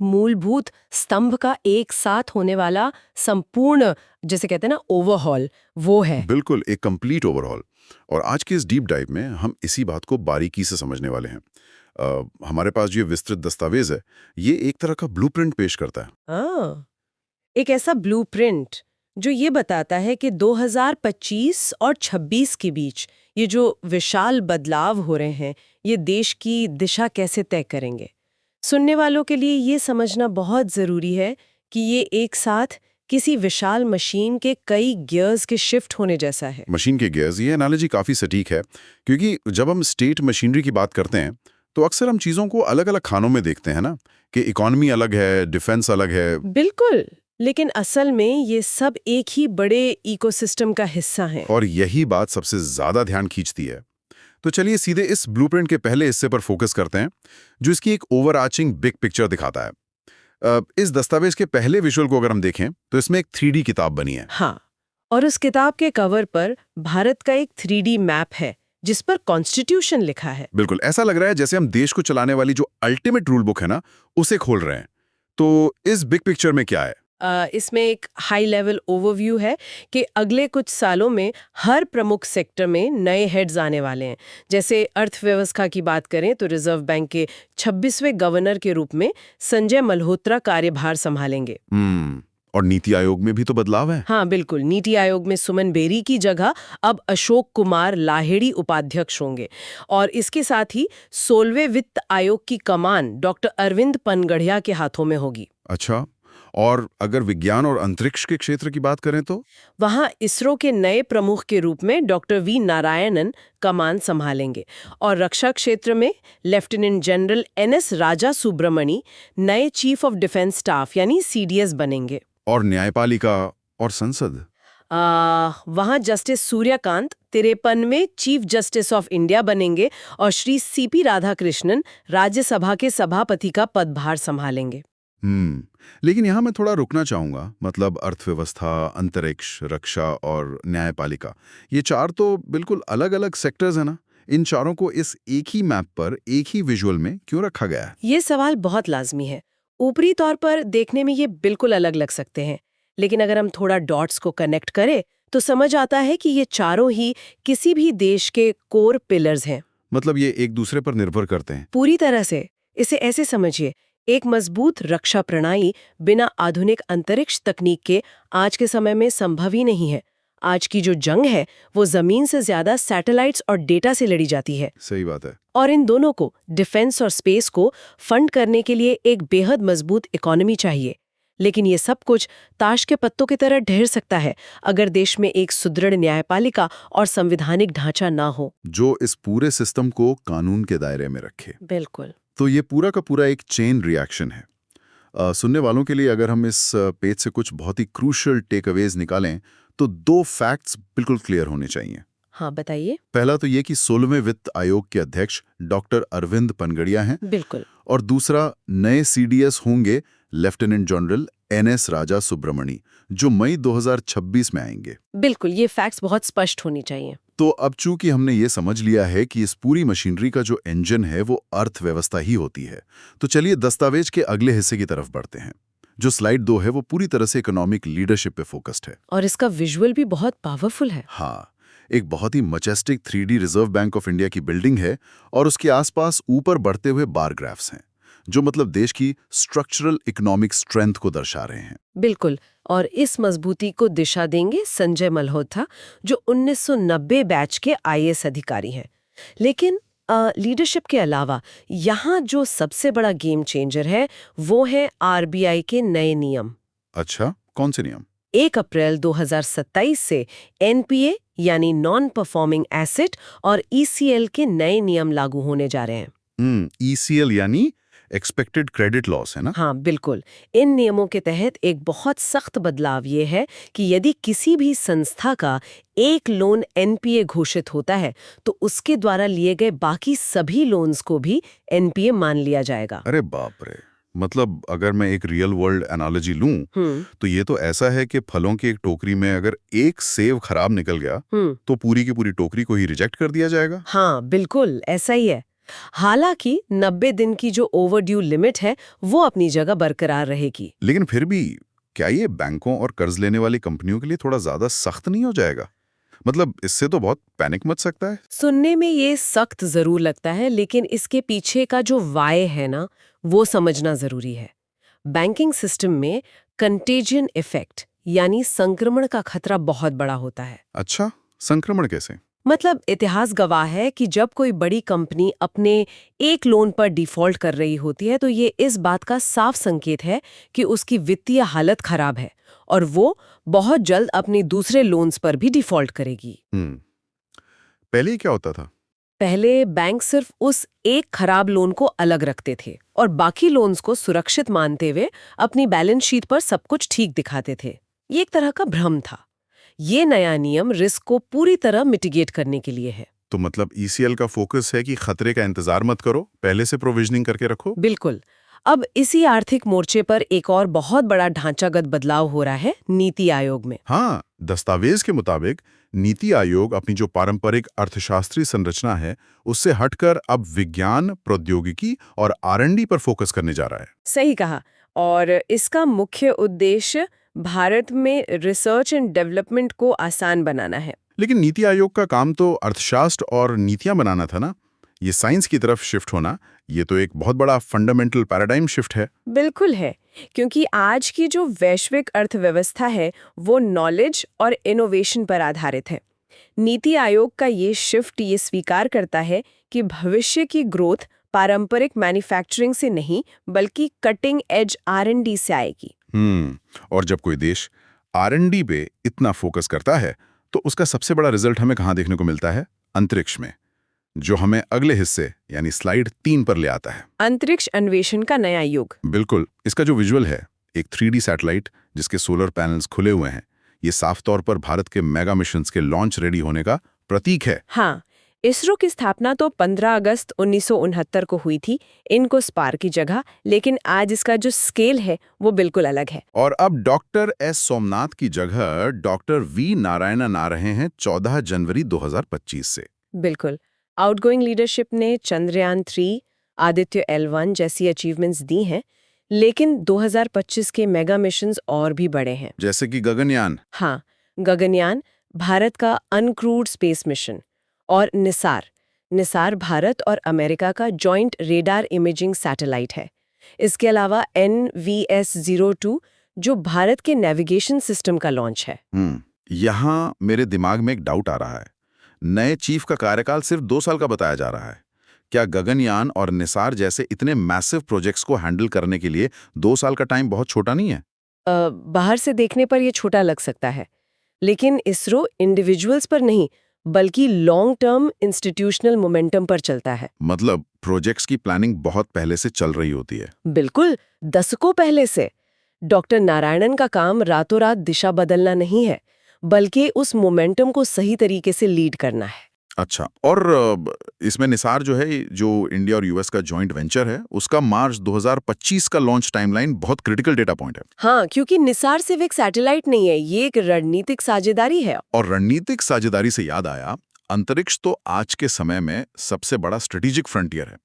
मूलभूत स्तंभ का एक साथ होने वाला संपूर्ण, जैसे कहते हैं ना, ओवरहॉल, वो है। बिल्कुल, एक कंप्लीट ओवरहॉल। और आज के इस डीप डाइव में हम इसी बात को बारीकी से समझने वाले हैं। हमारे पास जो ये विस्तृत दस्तावेज है, ये एक तरह का ब्लूप्रिंट पेश करता है। एक ऐसा ब्लूप्रिंट जो ये बताता है कि 2025 और 26 के बीच ये जो विशाल बदलाव हो रहे हैं, ये देश की दिशा कैसे तय करेंगे। सुनने वालों के लिए ये समझना बहुत ज़रूरी है कि ये एक साथ किसी विशाल मशीन के कई गियर्स के शिफ्ट होने जैसा है। मशीन के गियर्स, ये एनालॉजी काफ़ी सटीक है, क्योंकि जब हम स्टेट मशीनरी की बात करते हैं तो अक्सर हम चीज़ों को अलग अलग खानों में देखते हैं ना, कि इकोनॉमी अलग है, डिफेंस अलग है। बिल्कुल, लेकिन असल में ये सब एक ही बड़े इकोसिस्टम का हिस्सा हैं। और यही बात सबसे ज़्यादा ध्यान खींचती है। तो चलिए सीधे इस ब्लूप्रिंट के पहले हिस्से पर फोकस करते हैं, जो इसकी एक ओवरआर्चिंग बिग पिक्चर दिखाता है। इस दस्तावेज के पहले विजुअल को अगर हम देखें तो इसमें एक 3D किताब बनी है। हाँ, और उस किताब के कवर पर भारत का एक 3D मैप है जिस पर कॉन्स्टिट्यूशन लिखा है। बिल्कुल ऐसा लग रहा है जैसे हम देश को चलाने वाली जो अल्टीमेट रूल बुक है ना, उसे खोल रहे हैं। तो इस बिग पिक्चर में क्या है? इसमें एक हाई लेवल ओवरव्यू है कि अगले कुछ सालों में हर प्रमुख सेक्टर में नए हेड्स आने वाले हैं। जैसे अर्थव्यवस्था की बात करें तो रिजर्व बैंक के 26वें गवर्नर के रूप में संजय मल्होत्रा कार्यभार संभालेंगे। और नीति आयोग में भी तो बदलाव है। हाँ बिल्कुल, नीति आयोग में सुमन बेरी की जगह अब अशोक कुमार लाहेड़ी उपाध्यक्ष होंगे। और इसके साथ ही 16वें वित्त आयोग की कमान डॉक्टर अरविंद पनगढ़िया के हाथों में होगी। अच्छा, और अगर विज्ञान और अंतरिक्ष के क्षेत्र की बात करें तो वहां इसरो के नए प्रमुख के रूप में डॉक्टर वी नारायणन कमान संभालेंगे। और रक्षा क्षेत्र में लेफ्टिनेंट जनरल NS राजा सुब्रमणी नए चीफ ऑफ डिफेंस स्टाफ यानी CDS बनेंगे। और न्यायपालिका और संसद, वहां जस्टिस सूर्यकांत 53 में चीफ जस्टिस ऑफ इंडिया बनेंगे और श्री CP राधाकृष्णन राज्यसभा के सभापति का पदभार संभालेंगे। लेकिन यहाँ मैं थोड़ा रुकना चाहूंगा। मतलब अर्थव्यवस्था, अंतरिक्ष, रक्षा और न्यायपालिका, ये चार तो बिल्कुल अलग अलग सेक्टर्स हैं ना। इन चारों को इस एक ही मैप पर एक ही विजुअल में क्यों रखा गया है? ये सवाल बहुत लाजमी है। ऊपरी तौर पर देखने में ये बिल्कुल अलग लग सकते हैं, लेकिन अगर हम थोड़ा डॉट्स को कनेक्ट करें तो समझ आता है कि ये चारों ही किसी भी देश के कोर पिलर्स हैं। मतलब ये एक दूसरे पर निर्भर करते हैं? पूरी तरह से। इसे ऐसे समझिए, एक मजबूत रक्षा प्रणाली बिना आधुनिक अंतरिक्ष तकनीक के आज के समय में संभव ही नहीं है। आज की जो जंग है वो जमीन से ज्यादा सैटेलाइट्स और डेटा से लड़ी जाती है। सही बात है। और इन दोनों को, डिफेंस और स्पेस को फंड करने के लिए एक बेहद मजबूत इकोनॉमी चाहिए। लेकिन ये सब कुछ ताश के पत्तों की तरह ढेर सकता है अगर देश में एक सुदृढ़ न्यायपालिका और संवैधानिक ढांचा ना हो जो इस पूरे सिस्टम को कानून के दायरे में रखे। बिल्कुल। तो ये पूरा का पूरा एक चेन रिएक्शन है। सुनने वालों के लिए अगर हम इस पेज से कुछ बहुत ही क्रूशियल टेकअवेज निकालें तो 2 फैक्ट्स बिल्कुल क्लियर होने चाहिए। हाँ बताइए। पहला तो ये कि 16वें वित्त आयोग के अध्यक्ष डॉक्टर अरविंद पनगढ़िया हैं। बिल्कुल। और दूसरा, नए CDS होंगे लेफ्टिनेंट जनरल NS राजा सुब्रमणी, जो मई 2026 में आएंगे। बिल्कुल, ये फैक्ट्स बहुत स्पष्ट होनी चाहिए। तो अब चूंकि हमने ये समझ लिया है कि इस पूरी मशीनरी का जो इंजन है वो अर्थव्यवस्था ही होती है, तो चलिए दस्तावेज के अगले हिस्से की तरफ बढ़ते हैं। जो स्लाइड 2 है वो पूरी तरह से इकोनॉमिक लीडरशिप पे फोकस्ड है। और इसका विजुअल भी बहुत पावरफुल है। हाँ, एक बहुत ही majestic 3D reserve bank of India की बिल्डिंग है और उसके आसपास ऊपर बढ़ते हुए बार ग्राफ्स हैं, जो मतलब देश की स्ट्रक्चरल इकोनॉमिक स्ट्रेंथ को दर्शा रहे हैं। बिल्कुल, और इस मजबूती को दिशा देंगे संजय मल्होत्रा, जो 1990 बैच के IAS अधिकारी हैं। लेकिन लीडरशिप के अलावा यहाँ जो सबसे बड़ा गेम चेंजर है वो है RBI के नए नियम। अच्छा, कौन से नियम? 1 अप्रैल 2027 से NPA यानी नॉन परफॉर्मिंग एसेट और ECL के नए नियम लागू होने जा रहे हैं। ECL यानी एक्सपेक्टेड क्रेडिट लॉस है ना? हाँ बिल्कुल। इन नियमों के तहत एक बहुत सख्त बदलाव ये है कि यदि किसी भी संस्था का एक लोन NPA घोषित होता है तो उसके द्वारा लिए गए बाकी सभी लोन्स को भी NPA मान लिया जाएगा। अरे बाप रे! मतलब अगर मैं एक रियल वर्ल्ड एनालॉजी लूं तो ये तो ऐसा है कि फलों की एक टोकरी में अगर एक सेब खराब निकल गया तो पूरी की पूरी टोकरी को ही रिजेक्ट कर दिया जाएगा। हाँ बिल्कुल ऐसा ही है। हालांकि 90 दिन की जो ओवरड्यू लिमिट है वो अपनी जगह बरकरार रहेगी। लेकिन फिर भी क्या ये बैंकों और कर्ज लेने वाली कंपनियों के लिए थोड़ा ज्यादा सख्त नहीं हो जाएगा? मतलब इससे तो बहुत पैनिक मच सकता है। सुनने में ये सख्त जरूर लगता है, लेकिन इसके पीछे का जो वाय है ना, वो समझना जरूरी है। बैंकिंग सिस्टम में कंटेजियन इफेक्ट यानी संक्रमण का खतरा बहुत बड़ा होता है। अच्छा, संक्रमण कैसे? मतलब इतिहास गवाह है कि जब कोई बड़ी कंपनी अपने एक लोन पर डिफॉल्ट कर रही होती है तो ये इस बात का साफ संकेत है कि उसकी वित्तीय हालत खराब है और वो बहुत जल्द अपने दूसरे लोन्स पर भी डिफॉल्ट करेगी। पहले ही क्या होता था? पहले बैंक सिर्फ उस एक खराब लोन को अलग रखते थे और बाकी लोन्स को सुरक्षित मानते हुए अपनी बैलेंस शीट पर सब कुछ ठीक दिखाते थे। ये एक तरह का भ्रम था। ये नया नियम रिस्क को पूरी तरह मिटिगेट करने के लिए है। तो मतलब ईसीएल का फोकस है कि खतरे का इंतजार मत करो, पहले से प्रोविजनिंग करके रखो। बिल्कुल। अब इसी आर्थिक मोर्चे पर एक और बहुत बड़ा ढांचागत बदलाव हो रहा है नीति आयोग में। हाँ, दस्तावेज के मुताबिक नीति आयोग अपनी जो पारंपरिक अर्थशास्त्रीय संरचना है उससे हटकर अब विज्ञान, प्रौद्योगिकी और आर&डी पर फोकस करने जा रहा है। सही कहा। और इसका मुख्य उद्देश्य भारत में रिसर्च एंड डेवलपमेंट को आसान बनाना है। लेकिन नीति आयोग का काम तो अर्थशास्त्र और नीतियां बनाना था ना। ये साइंस की तरफ शिफ्ट होना, ये तो एक बहुत बड़ा फंडामेंटल पैराडाइम शिफ्ट है। बिल्कुल है, क्योंकि आज की जो वैश्विक अर्थव्यवस्था है वो नॉलेज और इनोवेशन पर आधारित है। नीति आयोग का ये शिफ्ट ये स्वीकार करता है कि भविष्य की ग्रोथ पारंपरिक मैन्युफैक्चरिंग से नहीं बल्कि कटिंग एज आर&डी से आएगी। और जब कोई देश आर&डी पे इतना फोकस करता है तो उसका सबसे बड़ा रिजल्ट हमें कहाँ देखने को मिलता है? अंतरिक्ष में, जो हमें अगले हिस्से यानी स्लाइड 3 पर ले आता है। अंतरिक्ष अन्वेषण का नया युग। बिल्कुल, इसका जो विजुअल है, एक 3D सैटेलाइट जिसके सोलर पैनल्स खुले हुए हैं, ये साफ तौर पर भारत के मेगा मिशंस के लॉन्च रेडी होने का प्रतीक है। हाँ, इसरो की स्थापना तो 15 अगस्त 1969 को हुई थी, इनको स्पार की जगह, लेकिन आज इसका जो स्केल है वो बिल्कुल अलग है। और अब डॉक्टर एस सोमनाथ की जगह डॉक्टर वी नारायणन आ रहे हैं 14 जनवरी 2025 से। बिल्कुल। आउटगोइंग लीडरशिप ने चंद्रयान 3, आदित्य L1 जैसी अचीवमेंट्स दी हैं, लेकिन 2025 के मेगा मिशंस और भी बड़े हैं। जैसे कि गगनयान। हाँ, गगनयान भारत का अनक्रूड स्पेस मिशन और निसार भारत और अमेरिका का जॉइंट रेडार इमेजिंग सैटेलाइट है। इसके अलावा NVS-02 जो भारत के नेविगेशन सिस्टम का लॉन्च है। यहाँ मेरे दिमाग में एक डाउट आ रहा है। नए चीफ का कार्यकाल सिर्फ 2 साल का बताया जा रहा है। क्या गगनयान और निसार जैसे इतने मैसिव प्रोजेक्ट्स को हैंडल करने के लिए 2 साल का टाइम बहुत छोटा नहीं है? बाहर से देखने पर यह छोटा लग सकता है, लेकिन इसरो इंडिविजुअल्स पर नहीं बल्कि लॉन्ग टर्म इंस्टीट्यूशनल मोमेंटम पर चलता है। मतलब प्रोजेक्ट्स की प्लानिंग बहुत पहले से चल रही होती है। बिल्कुल, दशकों पहले से। डॉक्टर नारायणन का काम रातों रात दिशा बदलना नहीं है, बल्कि उस मोमेंटम को सही तरीके से लीड करना है। अच्छा, और इसमें निसार जो है, जो इंडिया और यूएस का जॉइंट वेंचर है, उसका मार्च 2025 का लॉन्च टाइमलाइन बहुत क्रिटिकल डेटा पॉइंट है। हाँ, क्योंकि निसार सिर्फ एक सैटेलाइट नहीं है, ये एक रणनीतिक साझेदारी है। और रणनीतिक साझेदारी से याद आया, अंतरिक्ष तो आज के समय में सबसे बड़ा स्ट्रेटेजिक फ्रंटियर है,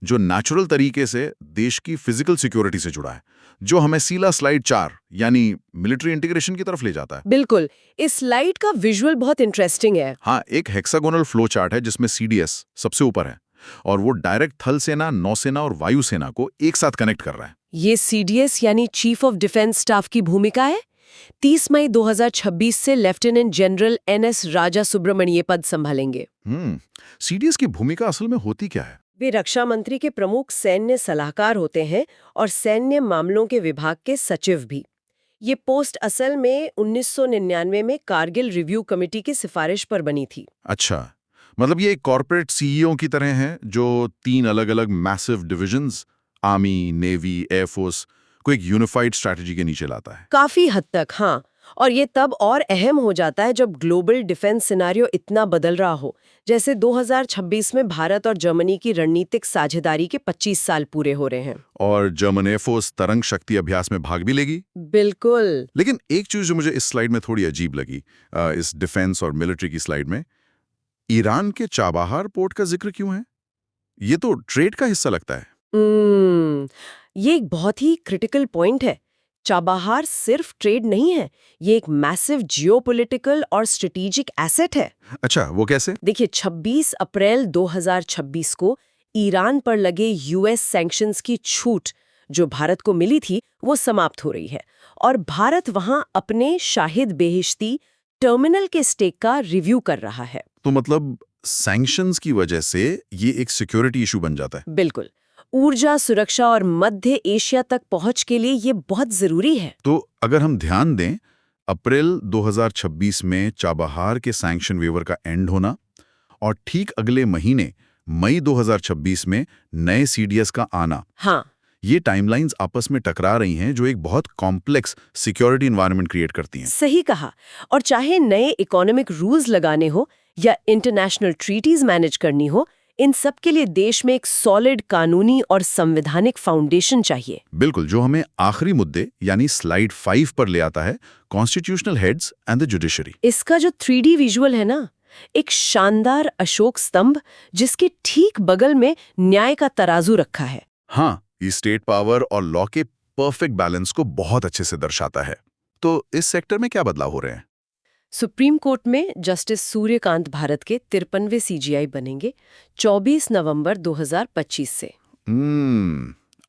जो नेचुरल तरीके से देश की फिजिकल सिक्योरिटी से जुड़ा है, जो हमें सीला स्लाइड 4 यानी मिलिट्री इंटीग्रेशन की तरफ ले जाता है। बिल्कुल, इस स्लाइड का विजुअल बहुत इंटरेस्टिंग है। हाँ, एक हेक्सागोनल फ्लो चार्ट है जिसमें CDS सबसे ऊपर है और वो डायरेक्ट थल सेना, नौसेना और वायुसेना को एक साथ कनेक्ट कर रहा है। ये CDS यानी चीफ ऑफ डिफेंस स्टाफ की भूमिका है। 30 मई 2026 से लेफ्टिनेंट जनरल NS राजा सुब्रमण्य पद संभालेंगे। CDS की भूमिका असल में होती क्या है? वे रक्षा मंत्री के प्रमुख सैन्य सलाहकार होते हैं और सैन्य मामलों के विभाग के सचिव भी। ये पोस्ट असल में 1999 में कारगिल रिव्यू कमेटी की सिफारिश पर बनी थी। अच्छा, मतलब ये एक कॉर्पोरेट CEO की तरह है जो 3 अलग-अलग massive divisions, army, navy, air force को एक यूनिफाइड स्ट्रैटेजी के नीचे लाता है। काफी हद तक, हाँ। और ये तब और अहम हो जाता है जब ग्लोबल डिफेंस सिनेरियो इतना बदल रहा हो, जैसे 2026 में भारत और जर्मनी की रणनीतिक साझेदारी के 25 साल पूरे हो रहे हैं। और जर्मन एयरफोर्स तरंग शक्ति अभ्यास में भाग भी लेगी। बिल्कुल। लेकिन एक चीज जो मुझे इस स्लाइड में थोड़ी अजीब लगी, इस डिफेंस और मिलिट्री की स्लाइड में, ईरान के चाबाहार पोर्ट का जिक्र क्यों है? ये तो ट्रेड का हिस्सा लगता है। ये एक बहुत ही क्रिटिकल पॉइंट है। चाबहार सिर्फ ट्रेड नहीं है, ये एक मैसिव जियोपॉलिटिकल और स्ट्रेटेजिक एसेट है। अच्छा, वो कैसे? देखिए, 26 अप्रैल 2026 को ईरान पर लगे यूएस सैंक्शंस की छूट जो भारत को मिली थी, वो समाप्त हो रही है और भारत वहां अपने शाहिद बेहिश्ती टर्मिनल के स्टेक का रिव्यू कर रहा है। तो मतलब सैंक्शंस की वजह से ये एक सिक्योरिटी इशू बन जाता है। बिल्कुल। ऊर्जा सुरक्षा और मध्य एशिया तक पहुंच के लिए ये बहुत जरूरी है। तो अगर हम ध्यान दें, अप्रैल 2026 में चाबहार के सैंक्शन वेवर का एंड होना और ठीक अगले महीने मई 2026 में नए सीडीएस का आना, हाँ, ये टाइमलाइंस आपस में टकरा रही हैं, जो एक बहुत कॉम्प्लेक्स सिक्योरिटी एनवायरनमेंट क्रिएट करती हैं। सही कहा। और चाहे नए इकोनॉमिक रूल्स लगाने हो या इंटरनेशनल ट्रीटीज मैनेज करनी हो, इन सब के लिए देश में एक सॉलिड कानूनी और संवैधानिक फाउंडेशन चाहिए। बिल्कुल, जो हमें आखिरी मुद्दे यानी स्लाइड 5 पर ले आता है, constitutional heads and the judiciary. इसका जो 3D विजुअल है ना, एक शानदार अशोक स्तंभ जिसके ठीक बगल में न्याय का तराजू रखा है। हाँ, ये स्टेट पावर और लॉ के परफेक्ट बैलेंस को बहुत अच्छे से दर्शाता है। तो इस सेक्टर में क्या बदलाव हो रहे हैं? सुप्रीम कोर्ट में जस्टिस सूर्यकांत भारत के 53वें सीजीआई बनेंगे 24 नवंबर 2025 से।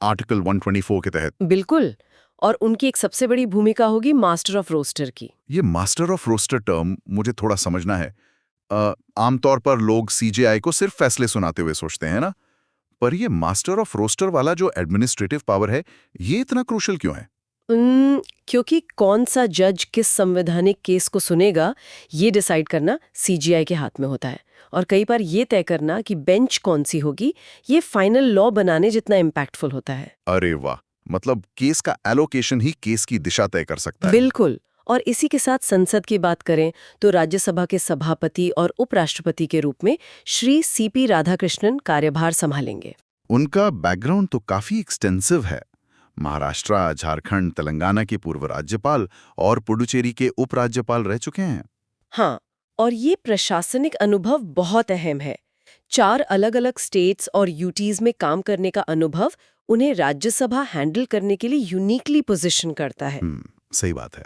आर्टिकल 124 के तहत। बिल्कुल। और उनकी एक सबसे बड़ी भूमिका होगी मास्टर ऑफ रोस्टर की। ये मास्टर ऑफ रोस्टर टर्म मुझे थोड़ा समझना है। आमतौर पर लोग सीजेआई को सिर्फ फैसले सुनाते हुए सोचते हैं ना, पर ये मास्टर ऑफ रोस्टर वाला जो एडमिनिस्ट्रेटिव पावर है, ये इतना क्रूशियल क्यों है? क्योंकि कौन सा जज किस संवैधानिक केस को सुनेगा, ये डिसाइड करना सीजीआई के हाथ में होता है। और कई बार ये तय करना कि बेंच कौन सी होगी, ये फाइनल लॉ बनाने जितना इम्पैक्टफुल होता है। अरे वाह, मतलब केस का एलोकेशन ही केस की दिशा तय कर सकता है। बिल्कुल। और इसी के साथ संसद की बात करें तो राज्यसभा के सभापति और उपराष्ट्रपति के रूप में श्री सीपी राधाकृष्णन कार्यभार संभालेंगे। उनका बैकग्राउंड तो काफी एक्सटेंसिव है। महाराष्ट्र, झारखंड, तेलंगाना के पूर्व राज्यपाल और पुडुचेरी के उपराज्यपाल रह चुके हैं। हाँ, और ये प्रशासनिक अनुभव बहुत अहम है। 4 अलग-अलग स्टेट्स और यूटीज में काम करने का अनुभव उन्हें राज्यसभा हैंडल करने के लिए यूनिकली पोजीशन करता है। सही बात है।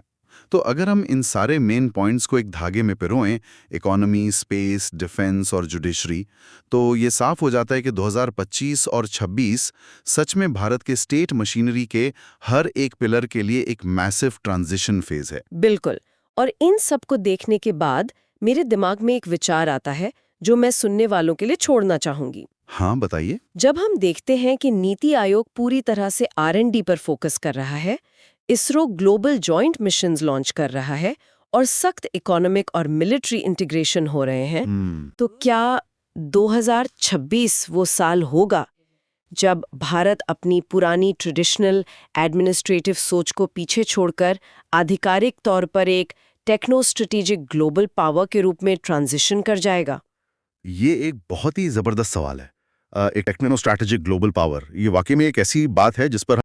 तो अगर हम इन सारे मेन पॉइंट्स को एक धागे में पिरोएं, इकोनॉमी, स्पेस, डिफेंस और जुडिशरी, तो ये साफ हो जाता है कि 2025 और 26 सच में भारत के स्टेट मशीनरी के हर एक पिलर के लिए एक मैसिव ट्रांजिशन फेज है। बिल्कुल। और इन सब को देखने के बाद मेरे दिमाग में एक विचार आता है जो मैं सुनने वालों के लिए छोड़ना चाहूंगी। हाँ, बताइए। जब हम देखते हैं कि नीति आयोग पूरी तरह से R&D पर फोकस कर रहा है, ISRO global joint missions launch कर रहा है और सख्त इकोनॉमिक और मिलिट्री इंटीग्रेशन हो रहे हैं, तो क्या 2026 वो साल होगा जब भारत अपनी पुरानी ट्रेडिशनल एडमिनिस्ट्रेटिव सोच को पीछे छोड़कर आधिकारिक तौर पर एक टेक्नो स्ट्रेटेजिक ग्लोबल पावर के रूप में ट्रांजिशन कर जाएगा? ये एक बहुत ही जबरदस्त सवाल है। एक टेक्नो स्ट्रैटेजिक ग्लोबल पावर, ये वाकई में एक ऐसी बात है जिस पर